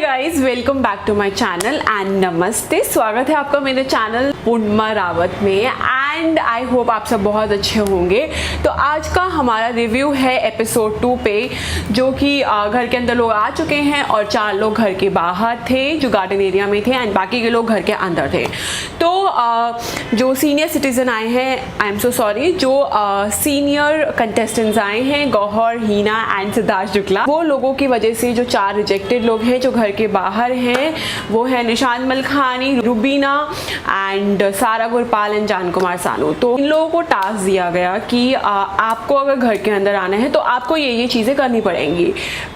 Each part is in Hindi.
Guys, welcome back to my channel and नमस्ते। स्वागत है आपका मेरे चैनल पूर्णिमा रावत में एंड आई होप आप सब बहुत अच्छे होंगे। तो आज का हमारा रिव्यू है एपिसोड 2 पे, जो कि घर के अंदर लोग आ चुके हैं और 4 लोग घर के बाहर थे जो गार्डन एरिया में थे एंड बाकी के लोग घर के अंदर थे। तो जो सीनियर सिटीजन आए हैं, आई एम सो सॉरी, जो सीनियर कंटेस्टेंट्स आए हैं गौहर, हीना एंड सिद्धार्थ शुक्ला, वो लोगों की वजह से जो 4 रिजेक्टेड लोग हैं जो घर के बाहर हैं वो है निशान मलखानी, रुबीना एंड सारा गुरपाल एंड जान कुमार सानू। तो इन लोगों को टास्क दिया गया कि आपको अगर घर के अंदर आना है तो आपको ये चीज़ें करनी पड़ेंगी।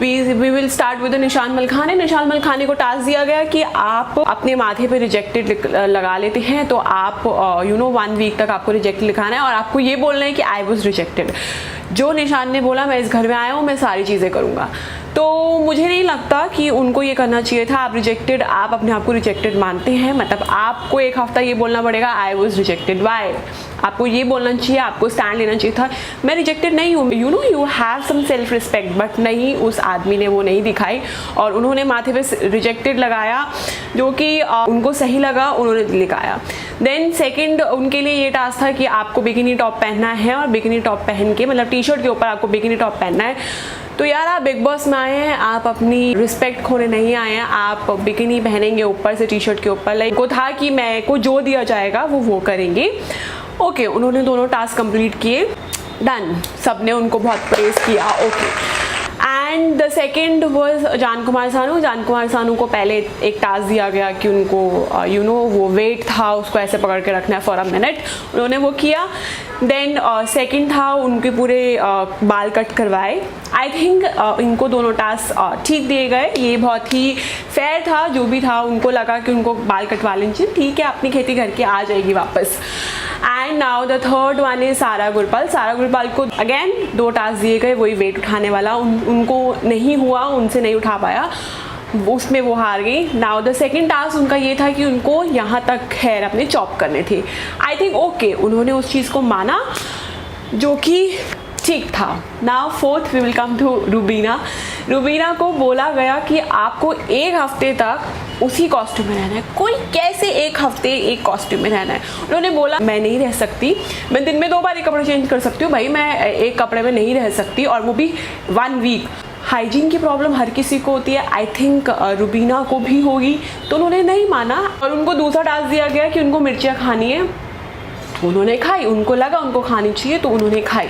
वी विल स्टार्ट विद निशान मलखानी। निशान मलखानी को टास्क दिया गया कि आप अपने माथे पे रिजेक्टेड लगा लेते हैं तो आप 1 वीक तक आपको रिजेक्टेड लिखाना है और आपको ये बोलना है कि आई वॉज रिजेक्टेड। जो निशान ने बोला मैं इस घर में आया हूँ, मैं सारी चीज़ें करूँगा, तो मुझे नहीं लगता कि उनको ये करना चाहिए था। आप रिजेक्टेड, आप अपने आप को रिजेक्टेड मानते हैं, मतलब आपको एक हफ्ता ये बोलना पड़ेगा आई वॉज रिजेक्टेड। वाई? आपको ये बोलना चाहिए, आपको स्टैंड लेना चाहिए था मैं रिजेक्टेड नहीं हूँ। You have some self respect, but नहीं, उस आदमी ने वो नहीं दिखाई और उन्होंने माथे पे रिजेक्टेड लगाया जो कि उनको सही लगा, उन्होंने लिखाया। देन सेकंड उनके लिए ये टास्क था कि आपको बिकिनी टॉप पहनना है और बिकिनी टॉप पहन के, मतलब टी शर्ट के ऊपर आपको बिकिनी टॉप पहनना है। तो यार, आप बिग बॉस में आए हैं, आप अपनी रिस्पेक्ट खोने नहीं आए हैं, आप बिकिनी पहनेंगे ऊपर से टी शर्ट के ऊपर। लाइक को था कि मैं को जो दिया जाएगा वो करेंगे। ओके, उन्होंने दोनों टास्क कंप्लीट किए, डन, सबने उनको बहुत प्रेज किया। Okay, and the second was जान कुमार सानू। जान कुमार सानू को पहले एक टास्क दिया गया कि उनको वो वेट था, उसको ऐसे पकड़ के रखना है फॉर अ मिनट, उन्होंने वो किया। देन सेकंड था उनके पूरे बाल कट करवाए। आई थिंक इनको दोनों टास्क ठीक दिए गए, ये बहुत ही फेयर था। जो भी था उनको लगा कि उनको बाल कटवा लेनी चाहिए, ठीक है, अपनी खेती करके आ जाएगी वापस। And now the third one is सारा गुरपाल। सारा गुरपाल को अगेन 2 टास्क दिए गए, वही वेट उठाने वाला, उनको नहीं हुआ, उनसे नहीं उठा पाया, उसमें वो हार गई। नाउ द सेकेंड टास्क उनका ये था कि उनको यहाँ तक हेयर अपने चॉप करने थे। आई थिंक ओके, उन्होंने उस चीज़ को माना जो कि ठीक था। Now fourth we will come to Rubina. Rubina को बोला गया कि आपको 1 हफ्ते तक उसी कॉस्ट्यूम में रहना है। कोई कैसे 1 हफ्ते एक कॉस्ट्यूम में रहना है? उन्होंने बोला मैं नहीं रह सकती, मैं दिन में 2 बार कपड़े चेंज कर सकती हूँ भाई, मैं एक कपड़े में नहीं रह सकती, और वो भी 1 वीक। हाइजीन की प्रॉब्लम हर किसी को होती है, आई थिंक रुबीना को भी होगी, तो उन्होंने नहीं माना और उनको दूसरा टास्क दिया गया कि उनको मिर्चियाँ खानी है, उन्होंने खाई, उनको लगा उनको खानी चाहिए तो उन्होंने खाई।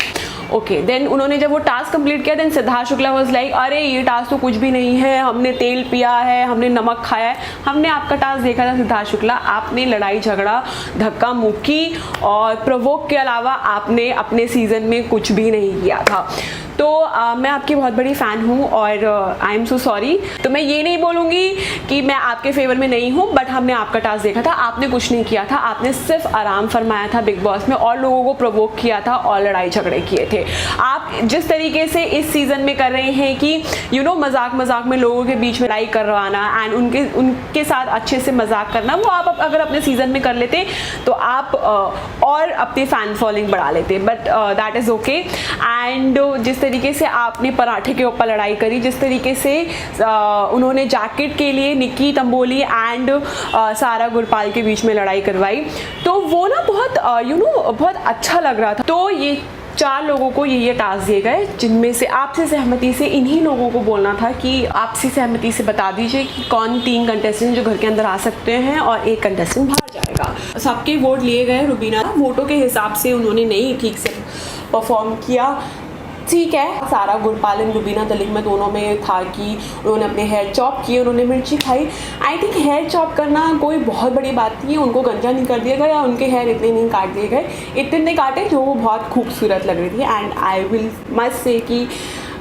ओके, देन उन्होंने जब वो टास्क कंप्लीट किया, then Siddharth Shukla was like अरे ये टास्क तो कुछ भी नहीं है, हमने तेल पिया है, हमने नमक खाया है। हमने आपका टास्क देखा था सिद्धार्थ शुक्ला, आपने लड़ाई झगड़ा, धक्का मुक्की और प्रोवोक के अलावा आपने अपने सीजन में कुछ भी नहीं किया था। तो मैं आपकी बहुत बड़ी फ़ैन हूँ और आई एम सो सॉरी। तो मैं ये नहीं बोलूँगी कि मैं आपके फेवर में नहीं हूँ, बट हमने आपका टास्क देखा था, आपने कुछ नहीं किया था, आपने सिर्फ आराम फरमाया था बिग बॉस में और लोगों को प्रोवोक किया था और लड़ाई झगड़े किए थे। आप जिस तरीके से इस सीज़न में कर रहे हैं कि मजाक मजाक में लोगों के बीच में लड़ाई करवाना एंड उनके साथ अच्छे से मजाक करना, वो आप अगर अपने सीज़न में कर लेते तो आप और अपनी फ़ैन फॉलोइंग बढ़ा लेते, but that is okay. And जिस तरीके से आपने पराठे के ऊपर लड़ाई करी, जिस तरीके से उन्होंने जैकेट के लिए निक्की तंबोली एंड सारा गुरपाल के बीच में लड़ाई करवाई, तो वो ना बहुत बहुत अच्छा लग रहा था। तो ये 4 लोगों को ये टास्क दिए गए, जिनमें से आपसे सहमति से इन्हीं लोगों को बोलना था कि आपसी सहमति से बता दीजिए कि कौन 3 कंटेस्टेंट जो घर के अंदर आ सकते हैं और 1 कंटेस्टेंट बाहर जाएगा। सबके वोट लिए गए। रुबीना वोटों के हिसाब से उन्होंने नहीं ठीक से परफॉर्म किया, ठीक है। सारा गुरपाल एंड रुबीना दलिक में दोनों में था कि उन्होंने अपने हेयर चॉप किए, उन्होंने मिर्ची खाई। आई थिंक हेयर चॉप करना कोई बहुत बड़ी बात नहीं है, उनको गंजा नहीं कर दिया गया, उनके हेयर इतने नहीं काट दिए गए, इतने काटे जो वो बहुत खूबसूरत लग रही थी। And I will must say कि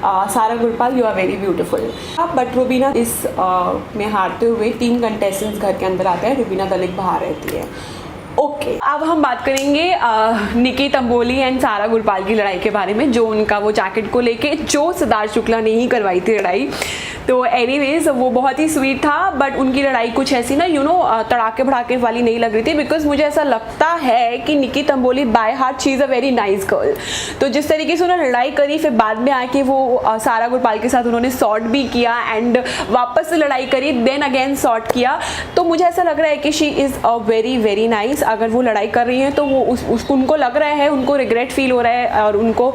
Sara Gurpal you are very beautiful. But Rubina इस में हारते हुए 3 कंटेस्टेंट्स घर के अंदर आते हैं, रुबीना दलिक बाहर रहती है। ओके, अब हम बात करेंगे निक्की तंबोली एंड सारा गुरपाल की लड़ाई के बारे में, जो उनका वो जैकेट को लेके जो सिद्धार्थ शुक्ला ने ही करवाई थी लड़ाई। तो एनीवेज वो बहुत ही स्वीट था, बट उनकी लड़ाई कुछ ऐसी ना तड़ाके भड़ाके वाली नहीं लग रही थी, बिकॉज मुझे ऐसा लगता है कि Nikki Tamboli by heart she is a very nice girl. तो जिस तरीके से उन्होंने लड़ाई करी, फिर बाद में आके वो सारा गुरपाल के साथ उन्होंने सॉर्ट भी किया एंड वापस से लड़ाई करी, देन अगेन सॉर्ट किया, तो मुझे ऐसा लग रहा है कि she is a very very nice. अगर वो लड़ाई कर रही हैं तो वो उनको लग रहा है, उनको रिग्रेट फील हो रहा है और उनको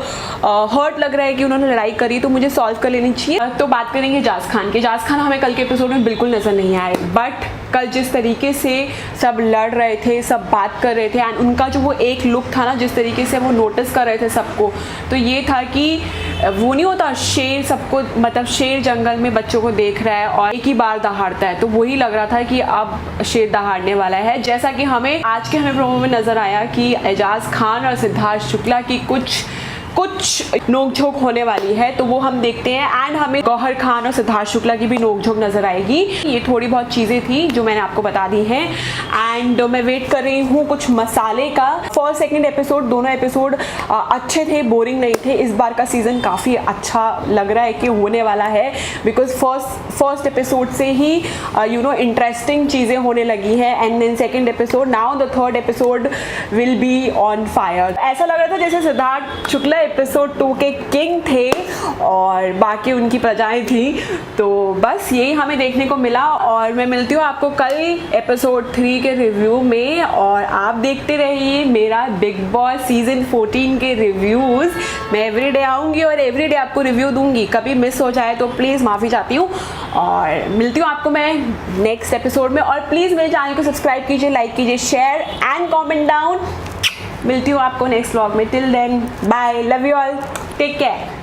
हर्ट लग रहा है कि उन्होंने लड़ाई करी, तो मुझे सॉल्व कर लेनी चाहिए। तो बात करेंगे जाज़ खान की। जाज़ खान हमें कल के एपिसोड में बिल्कुल नज़र नहीं आए, बट कल जिस तरीके से सब लड़ रहे थे, सब बात कर रहे थे एंड उनका जो वो एक लुक था ना, जिस तरीके से वो नोटिस कर रहे थे सबको, तो ये था कि वो नहीं होता शेर सबको, मतलब शेर जंगल में बच्चों को देख रहा है और एक ही बार दहाड़ता है, तो वही लग रहा था कि अब शेर दहाड़ने वाला है। जैसा कि हमें आज के प्रोमो में नजर आया कि एजाज खान और सिद्धार्थ शुक्ला की कुछ नोकझोंक होने वाली है, तो वो हम देखते हैं एंड हमें गौहर खान और सिद्धार्थ शुक्ला की भी नोकझोंक नजर आएगी। ये थोड़ी बहुत चीज़ें थी जो मैंने आपको बता दी हैं एंड मैं वेट कर रही हूँ कुछ मसाले का। फर्स्ट सेकंड एपिसोड दोनों एपिसोड अच्छे थे, बोरिंग नहीं थे। इस बार का सीज़न काफ़ी अच्छा लग रहा है कि होने वाला है, बिकॉज फर्स्ट एपिसोड से ही इंटरेस्टिंग चीज़ें होने लगी है and then second episode, now the third episode will be on fire. ऐसा लग रहा था जैसे सिद्धार्थ शुक्ला एपिसोड 2 के किंग थे और बाकी उनकी प्रजाएं थी। तो बस यही हमें देखने को मिला और मैं मिलती हूँ आपको कल एपिसोड 3 के रिव्यू में, और आप देखते रहिए मेरा बिग बॉस सीजन 14 के रिव्यूज़। मैं एवरीडे आऊँगी और एवरीडे आपको रिव्यू दूंगी, कभी मिस हो जाए तो प्लीज़ माफ़ी चाहती हूँ। और मिलती हूँ आपको मैं नेक्स्ट एपिसोड में, और प्लीज़ मेरे चैनल को सब्सक्राइब कीजिए, लाइक कीजिए, शेयर एंड कॉमेंट डाउन। मिलती हूँ आपको नेक्स्ट व्लॉग में। Till then bye, love you all, take care.